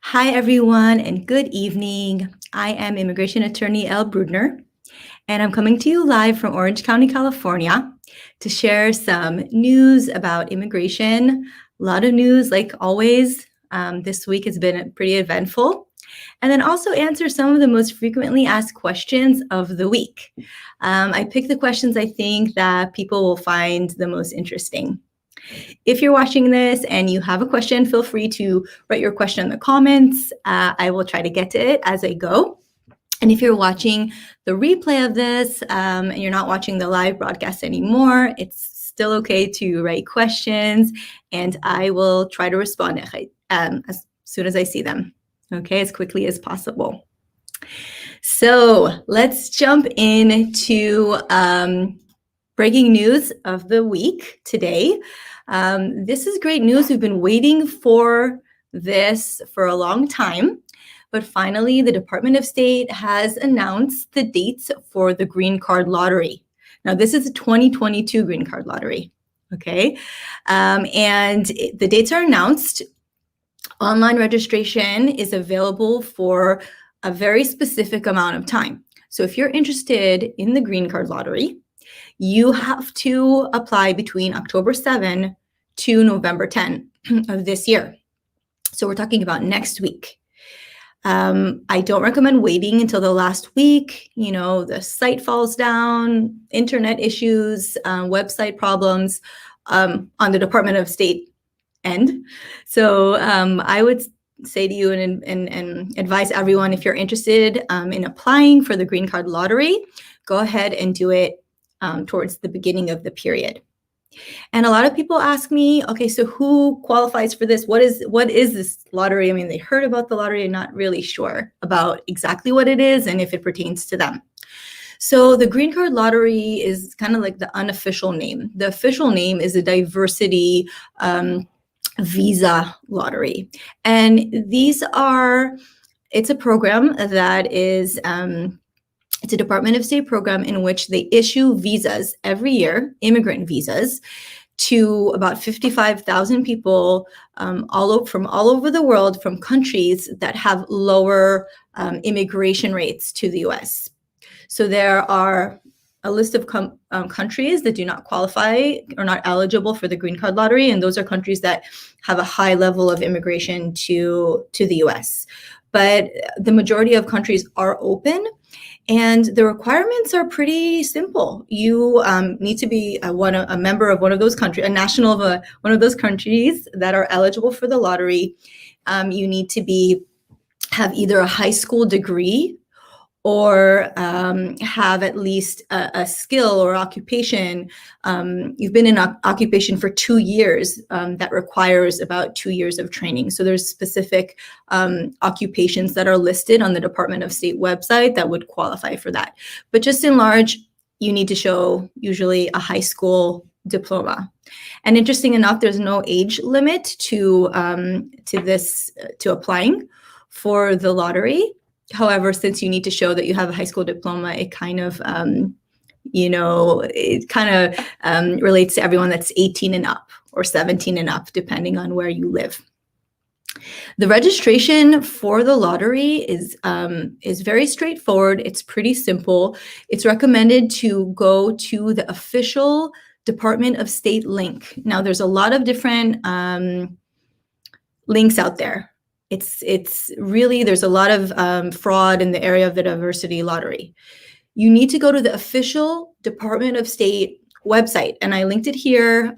Hi, everyone, and good evening. I am Immigration Attorney Yael Brudner, and I'm coming to you live from Orange County, California, to share some news about immigration. A lot of news, like always. This week has been pretty eventful. And then also answer some of the most frequently asked questions of the week. I picked the questions I think that people will find the most interesting. If you're watching this and you have a question, feel free to write your question in the comments. I will try to get to it as I go. And if you're watching the replay of this and you're not watching the live broadcast anymore, it's still okay to write questions and I will try to respond as soon as I see them, okay, as quickly as possible. So let's jump into breaking news of the week today. This is great news. We've been waiting for this for a long time, but finally the Department of State has announced the dates for the green card lottery. Now, this is a 2022 green card lottery, okay? And the dates are announced. Online registration is available for a very specific amount of time. So if you're interested in the green card lottery, you have to apply between October 7 to November 10 of this year. So we're talking about next week. I don't recommend waiting until the last week. You know, the site falls down, internet issues, website problems on the Department of State end. So I would say to you and advise everyone, if you're interested in applying for the green card lottery, go ahead and do it towards the beginning of the period. And a lot of people ask me, okay, so who qualifies for this? What is this lottery? I mean, they heard about the lottery and not really sure about exactly what it is and if it pertains to them. So the green card lottery is kind of like the unofficial name. The official name is a diversity visa lottery. And it's a program that is, it's a Department of State program in which they issue visas every year, immigrant visas, to about 55,000 people from all over the world, from countries that have lower immigration rates to the US. So there are a list of countries that do not qualify or not eligible for the green card lottery, and those are countries that have a high level of immigration to the US. But the majority of countries are open, and the requirements are pretty simple. You need to be a member of one of those countries, a national of one of those countries that are eligible for the lottery. You need to have either a high school degree or have at least a skill or occupation. You've been in occupation for 2 years that requires about 2 years of training. So there's specific occupations that are listed on the Department of State website that would qualify for that. But just in large, you need to show usually a high school diploma. And interesting enough, there's no age limit to applying for the lottery. However, since you need to show that you have a high school diploma, it kind of, relates to everyone that's 18 and up or 17 and up, depending on where you live. The registration for the lottery is very straightforward. It's pretty simple. It's recommended to go to the official Department of State link. Now, there's a lot of different links out there. It's really, there's a lot of fraud in the area of the diversity lottery. You need to go to the official Department of State website, and I linked it here.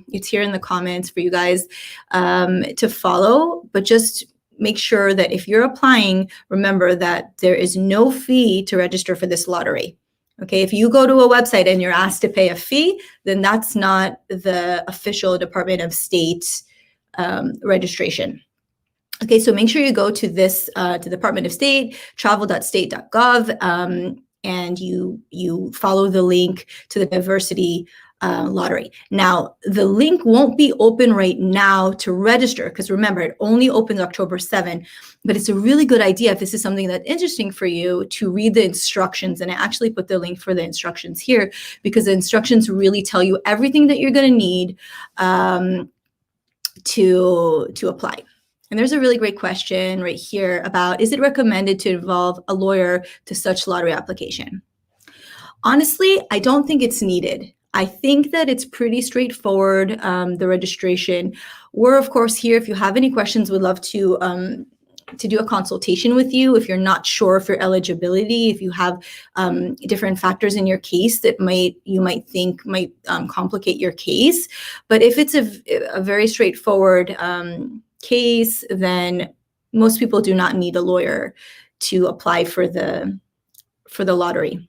It's here in the comments for you guys to follow, but just make sure that if you're applying, remember that there is no fee to register for this lottery. Okay, if you go to a website and you're asked to pay a fee, then that's not the official Department of State registration. Okay, so make sure you go to this, to the Department of State, travel.state.gov, and you follow the link to the diversity lottery. Now, the link won't be open right now to register, because remember, it only opens October 7, but it's a really good idea if this is something that's interesting for you to read the instructions. And I actually put the link for the instructions here, because the instructions really tell you everything that you're gonna need to apply. And there's a really great question right here about, is it recommended to involve a lawyer to such lottery application? Honestly, I don't think it's needed. I think that it's pretty straightforward, the registration. We're, of course, here. If you have any questions, we'd love to do a consultation with you if you're not sure of your eligibility, if you have different factors in your case that you might think might complicate your case. But if it's a very straightforward case, then most people do not need a lawyer to apply for the lottery.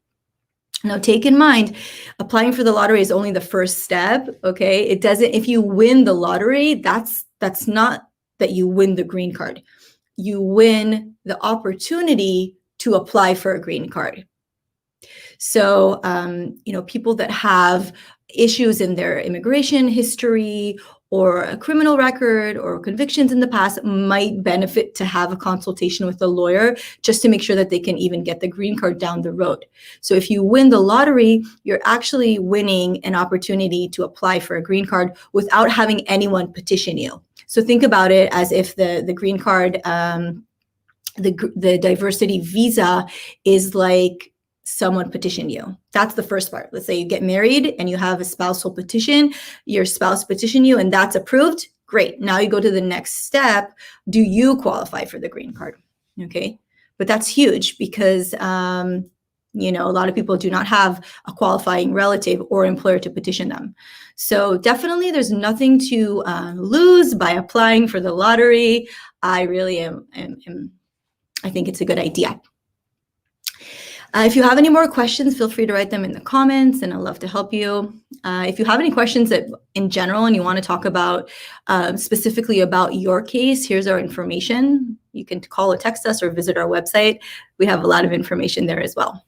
Now, take in mind, applying for the lottery is only the first step, okay? It doesn't, if you win the lottery, that's not that you win the green card. You win the opportunity to apply for a green card. So, people that have issues in their immigration history or a criminal record or convictions in the past might benefit to have a consultation with a lawyer just to make sure that they can even get the green card down the road. So if you win the lottery, you're actually winning an opportunity to apply for a green card without having anyone petition you. So think about it as if the green card, the diversity visa is like someone petition you. That's the first part. Let's say you get married and you have a spousal petition, your spouse petition you and that's approved. Great. Now you go to the next step. Do you qualify for the green card? Okay. But that's huge because, a lot of people do not have a qualifying relative or employer to petition them. So definitely there's nothing to lose by applying for the lottery. I really I think it's a good idea. If you have any more questions, feel free to write them in the comments and I'd love to help you. If you have any questions that in general and you want to talk about specifically about your case, here's our information. You can call or text us or visit our website. We have a lot of information there as well.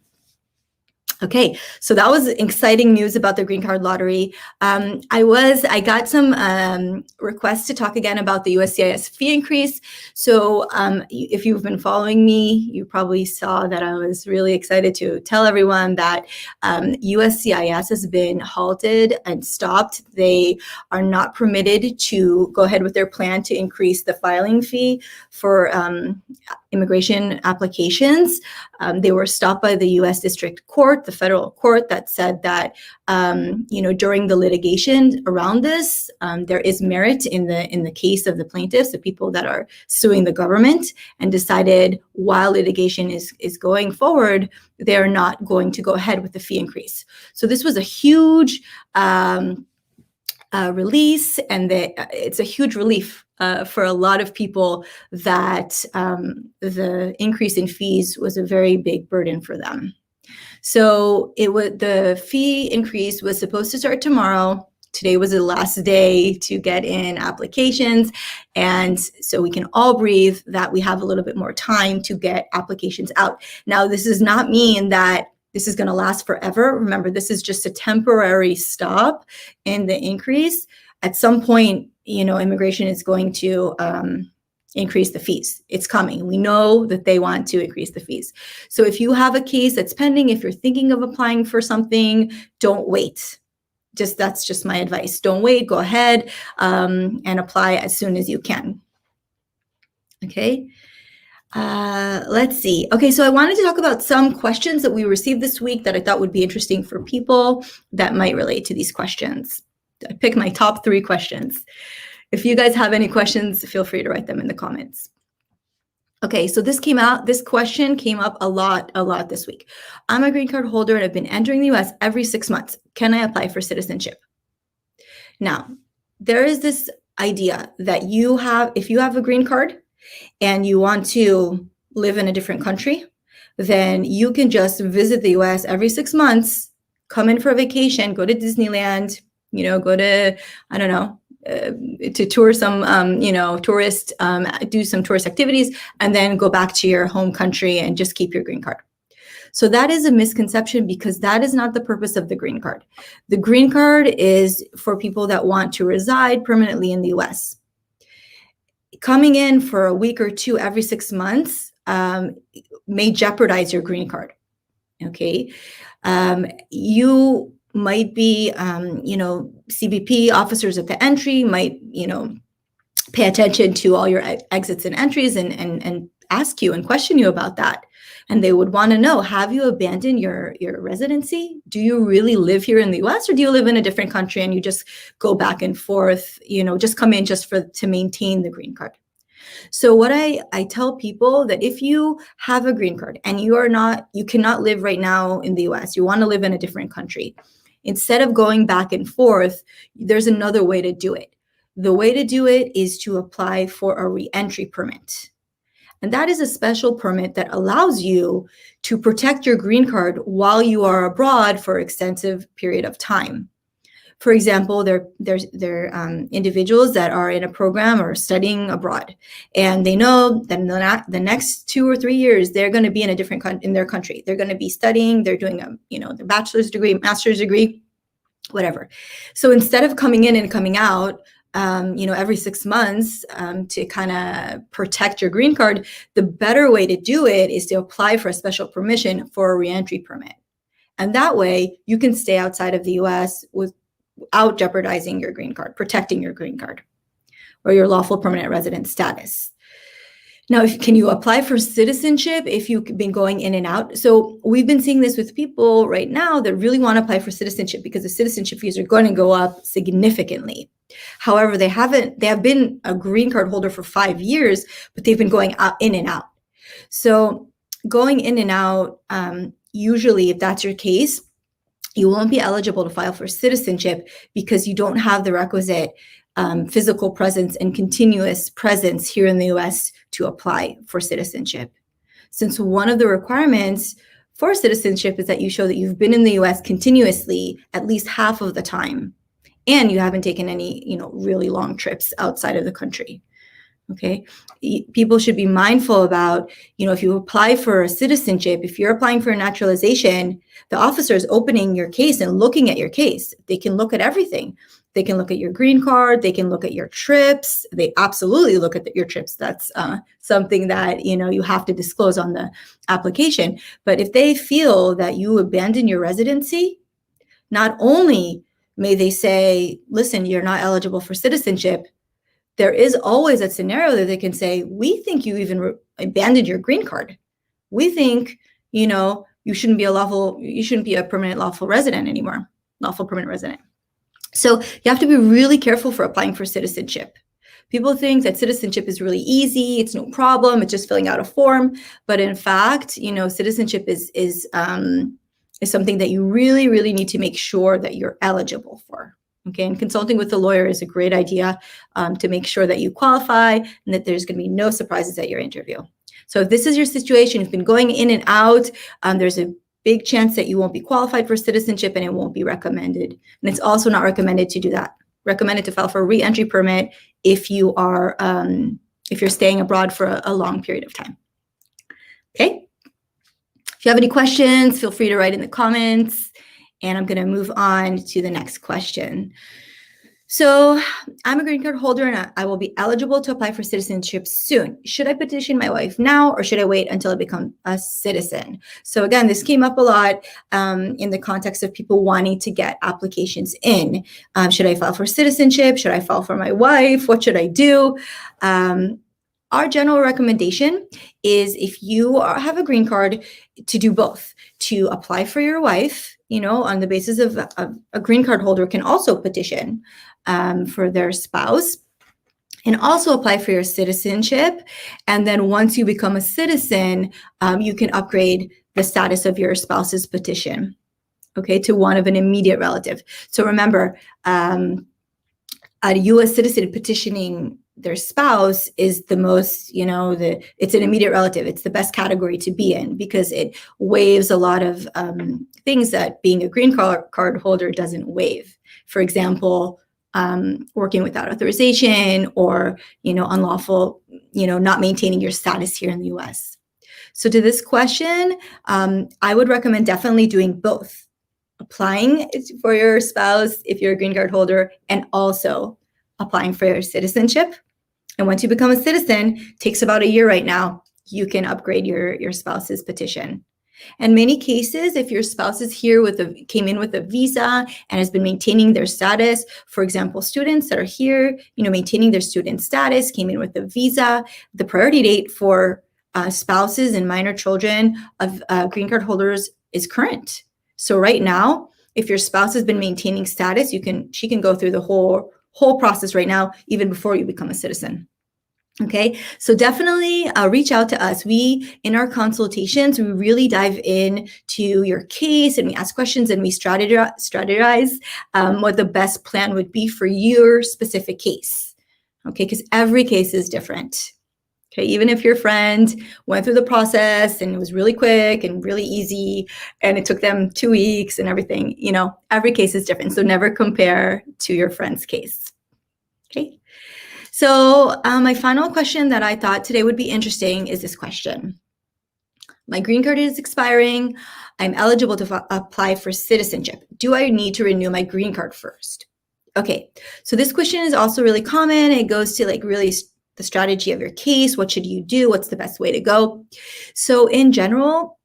Okay, so that was exciting news about the green card lottery. I got some requests to talk again about the USCIS fee increase. So if you've been following me, you probably saw that I was really excited to tell everyone that USCIS has been halted and stopped. They are not permitted to go ahead with their plan to increase the filing fee for immigration applications. They were stopped by the U.S. District Court, the federal court, that said that during the litigation around this, there is merit in the case of the plaintiffs, the people that are suing the government, and decided while litigation is going forward, they are not going to go ahead with the fee increase. So this was a huge release, and it's a huge relief for a lot of people that the increase in fees was a very big burden for them. So the fee increase was supposed to start tomorrow. Today was the last day to get in applications. And so we can all breathe that we have a little bit more time to get applications out. Now, this does not mean that this is going to last forever. Remember, this is just a temporary stop in the increase. At some point, immigration is going to increase the fees. It's coming. We know that they want to increase the fees. So if you have a case that's pending, if you're thinking of applying for something, don't wait. That's just my advice. Don't wait. Go ahead and apply as soon as you can. Okay. Let's see. Okay, so I wanted to talk about some questions that we received this week that I thought would be interesting for people that might relate to these questions. I picked my top 3 questions. If you guys have any questions, feel free to write them in the comments. Okay, so this question came up a lot this week. I'm a green card holder and I've been entering the US every 6 months. Can I apply for citizenship? Now, there is this idea that if you have a green card and you want to live in a different country, then you can just visit the US every 6 months, come in for a vacation, go to Disneyland, go to, I don't know, to tour some, do some tourist activities, and then go back to your home country and just keep your green card. So that is a misconception because that is not the purpose of the green card. The green card is for people that want to reside permanently in the US. Coming in for a week or 2 every 6 months may jeopardize your green card. Okay, you might be, CBP officers at the entry might, pay attention to all your exits and entries and ask you and question you about that. And they would want to know, have you abandoned your residency? Do you really live here in the US, or do you live in a different country and you just go back and forth, just come in just to maintain the green card? So what I tell people, that if you have a green card and you cannot live right now in the US, you want to live in a different country, instead of going back and forth, there's another way to do it. The way to do it is to apply for a re-entry permit. And that is a special permit that allows you to protect your green card while you are abroad for an extensive period of time. For example, there's individuals that are in a program or studying abroad, and they know that in the next 2 or 3 years, they're going to be in a different in their country. They're going to be studying, they're doing their bachelor's degree, master's degree, whatever. So instead of coming in and coming out, every 6 months to kind of protect your green card, the better way to do it is to apply for a special permission for a reentry permit. And that way you can stay outside of the US without jeopardizing your green card, protecting your green card or your lawful permanent resident status. Now, can you apply for citizenship if you've been going in and out? So we've been seeing this with people right now that really want to apply for citizenship because the citizenship fees are going to go up significantly. However, they have been a green card holder for 5 years, but they've been going in and out. So going in and out, usually if that's your case, you won't be eligible to file for citizenship because you don't have the requisite physical presence and continuous presence here in the US to apply for citizenship. Since one of the requirements for citizenship is that you show that you've been in the US continuously at least half of the time, and you haven't taken any, really long trips outside of the country. Okay, people should be mindful about, if you apply for a citizenship, if you're applying for a naturalization, the officer is opening your case and looking at your case. They can look at everything. They can look at your green card. They can look at your trips. They absolutely look at your trips. That's something that, you have to disclose on the application. But if they feel that you abandon your residency, not only may they say, listen, you're not eligible for citizenship, there is always a scenario that they can say, we think you even abandoned your green card. We think, you shouldn't be a permanent lawful resident anymore, lawful permanent resident. So you have to be really careful for applying for citizenship. People think that citizenship is really easy. It's no problem. It's just filling out a form. But in fact, citizenship is something that you really, really need to make sure that you're eligible for. Okay, and consulting with a lawyer is a great idea to make sure that you qualify and that there's going to be no surprises at your interview. So if this is your situation, you've been going in and out, there's a big chance that you won't be qualified for citizenship and it won't be recommended. And it's also not recommended to do that. Recommended to file for a re-entry permit if you are if you're staying abroad for a long period of time. Okay. If you have any questions, feel free to write in the comments. And I'm going to move on to the next question. So I'm a green card holder and I will be eligible to apply for citizenship soon. Should I petition my wife now or should I wait until I become a citizen? So again, this came up a lot in the context of people wanting to get applications in. Should I file for citizenship? Should I file for my wife? What should I do? Our general recommendation is if you have a green card to do both, to apply for your wife, on the basis of a green card holder can also petition for their spouse and also apply for your citizenship. And then once you become a citizen, you can upgrade the status of your spouse's petition, okay, to one of an immediate relative. So remember, a U.S. citizen petitioning their spouse is the most, it's an immediate relative. It's the best category to be in because it waives a lot of things that being a green card holder doesn't waive. For example, working without authorization or, unlawful, not maintaining your status here in the U.S. So to this question, I would recommend definitely doing both. Applying for your spouse if you're a green card holder and also applying for your citizenship. And once you become a citizen, takes about a year right now, you can upgrade your spouse's petition. In many cases, if your spouse is here came in with a visa and has been maintaining their status, for example, students that are here, maintaining their student status, came in with a visa, the priority date for spouses and minor children of green card holders is current. So right now, if your spouse has been maintaining status, she can go through the whole process right now, even before you become a citizen. Okay, so definitely reach out to us. In our consultations, we really dive in to your case and we ask questions and we strategize what the best plan would be for your specific case. Okay, because every case is different. Okay, even if your friend went through the process and it was really quick and really easy and it took them 2 weeks and everything, every case is different. So never compare to your friend's case. Okay. So my final question that I thought today would be interesting is this question. My green card is expiring. I'm eligible to apply for citizenship. Do I need to renew my green card first? Okay, so this question is also really common. It goes to really the strategy of your case. What should you do? What's the best way to go? So in general,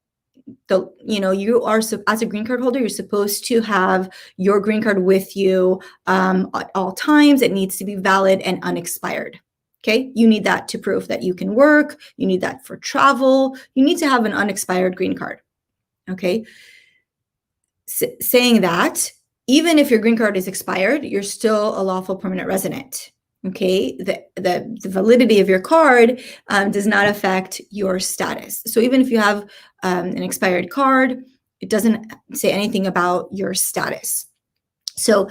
you are, as a green card holder, you're supposed to have your green card with you at all times. It needs to be valid and unexpired. Okay, you need that to prove that you can work. You need that for travel. You need to have an unexpired green card. Okay, saying that, even if your green card is expired, you're still a lawful permanent resident. Okay, the validity of your card does not affect your status. So even if you have an expired card, it doesn't say anything about your status. So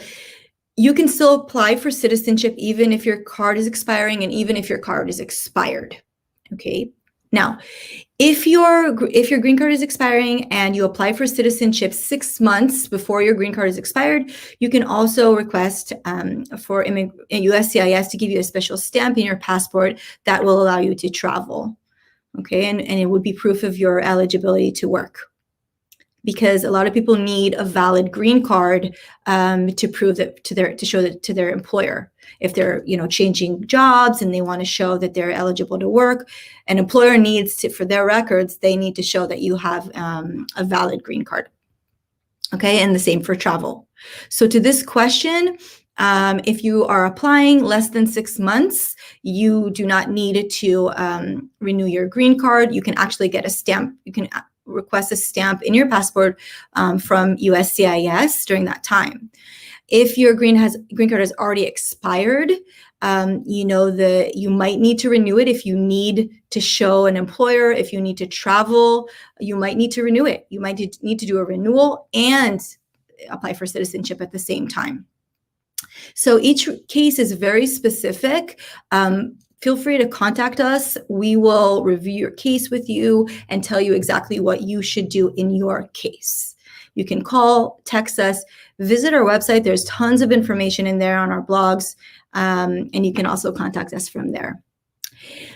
you can still apply for citizenship even if your card is expiring and even if your card is expired. Okay, now if your green card is expiring and you apply for citizenship 6 months before your green card is expired, you can also request for USCIS to give you a special stamp in your passport that will allow you to travel. Okay, and it would be proof of your eligibility to work, because a lot of people need a valid green card to prove that to show that to their employer. If they're changing jobs and they want to show that they're eligible to work, an employer needs to, for their records, they need to show that you have a valid green card. Okay, and the same for travel. So to this question, if you are applying less than 6 months, you do not need to renew your green card. You can actually get a stamp. You can request a stamp in your passport from USCIS during that time. If your green card has already expired, you might need to renew it. If you need to show an employer, if you need to travel, you might need to renew it. You might need to do a renewal and apply for citizenship at the same time. So each case is very specific. Feel free to contact us. We will review your case with you and tell you exactly what you should do in your case. You can call, text us, visit our website. There's tons of information in there on our blogs, and you can also contact us from there.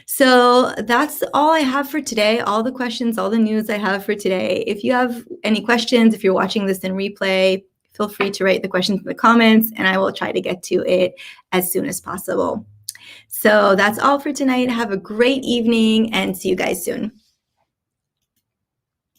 So that's all I have for today, all the questions, all the news I have for today. If you have any questions, if you're watching this in replay, feel free to write the questions in the comments, and I will try to get to it as soon as possible. So that's all for tonight. Have a great evening and see you guys soon.